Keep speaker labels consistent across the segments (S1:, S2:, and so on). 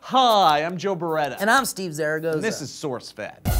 S1: Hi, I'm Joe Beretta.
S2: And I'm Steve Zaragoza.
S1: And this is SourceFED.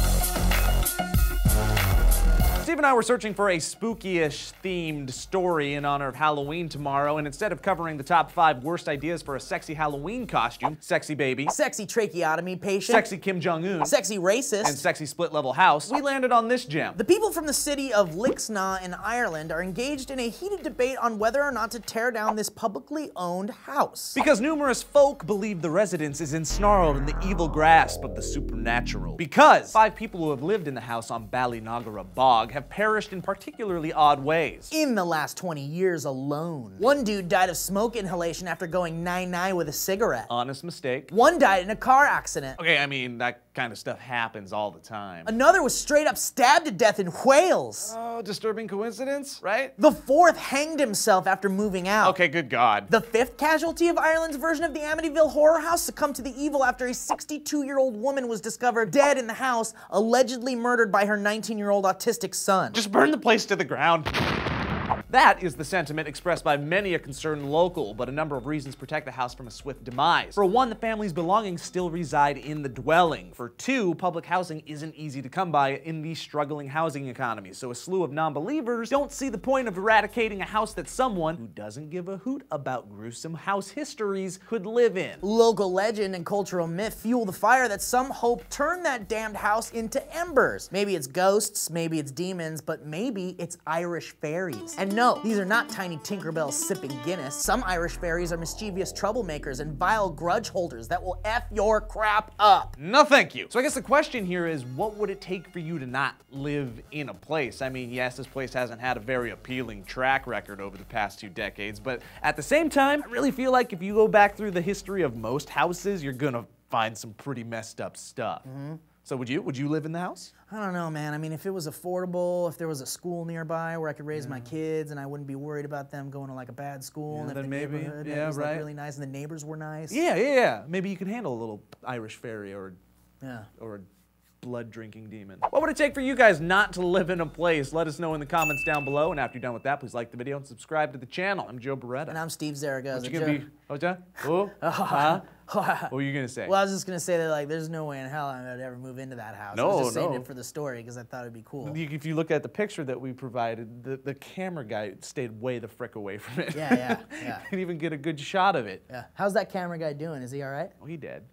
S1: Steve and I were searching for a spooky-ish themed story in honor of Halloween tomorrow, and instead of covering the top 5 worst ideas for a sexy Halloween costume, sexy baby,
S2: sexy tracheotomy patient,
S1: sexy Kim Jong-un,
S2: sexy racist,
S1: and sexy split-level house, we landed on this gem.
S2: The people from the city of Lixnaw in Ireland are engaged in a heated debate on whether or not to tear down this publicly owned house.
S1: Because numerous folk believe the residence is ensnarled in the evil grasp of the supernatural. Because 5 people who have lived in the house on Ballynagara Bog have perished in particularly odd ways.
S2: In the last 20 years alone. One dude died of smoke inhalation after going 9-9 with a cigarette.
S1: Honest mistake.
S2: One died in a car accident.
S1: Okay, I mean, that kind of stuff happens all the time.
S2: Another was straight up stabbed to death in Wales.
S1: Oh, disturbing coincidence, right?
S2: The 4th hanged himself after moving out.
S1: Okay, good God.
S2: The 5th casualty of Ireland's version of the Amityville horror house succumbed to the evil after a 62-year-old woman was discovered dead in the house, allegedly murdered by her 19-year-old autistic son.
S1: Just burn the place to the ground. That is the sentiment expressed by many a concerned local, but a number of reasons protect the house from a swift demise. For one, the family's belongings still reside in the dwelling. For two, public housing isn't easy to come by in the struggling housing economy, so a slew of non-believers don't see the point of eradicating a house that someone who doesn't give a hoot about gruesome house histories could live in.
S2: Local legend and cultural myth fuel the fire that some hope turn that damned house into embers. Maybe it's ghosts, maybe it's demons, but maybe it's Irish fairies. And no, these are not tiny Tinkerbells sipping Guinness. Some Irish fairies are mischievous troublemakers and vile grudge holders that will F your crap up.
S1: No thank you. So I guess the question here is, what would it take for you to not live in a place? I mean, yes, this place hasn't had a very appealing track record over the past 2 decades, but at the same time, I really feel like if you go back through the history of most houses, you're gonna find some pretty messed up stuff. So would you live in the house?
S2: I don't know, man. I mean, if it was affordable, if there was a school nearby where I could raise my kids and I wouldn't be worried about them going to like a bad school, and if
S1: then
S2: the
S1: maybe,
S2: neighborhood
S1: yeah,
S2: was
S1: right.
S2: like really nice and the neighbors were nice.
S1: Yeah. Maybe you can handle a little Irish fairy or a blood-drinking demon. What would it take for you guys not to live in a place? Let us know in the comments down below, and after you're done with that, please like the video and subscribe to the channel. I'm Joe Beretta.
S2: And I'm Steve Zaragoza.
S1: What you gonna be? What's that? Oh? Huh? What were you gonna say?
S2: Well, I was just gonna say that like there's no way in hell I would ever move into that house. I was just saying it for the story because I thought it'd be cool.
S1: If you look at the picture that we provided, the camera guy stayed way the frick away from it.
S2: Yeah.
S1: Didn't even get a good shot of it.
S2: Yeah. How's that camera guy doing? Is he all right?
S1: Oh, he dead.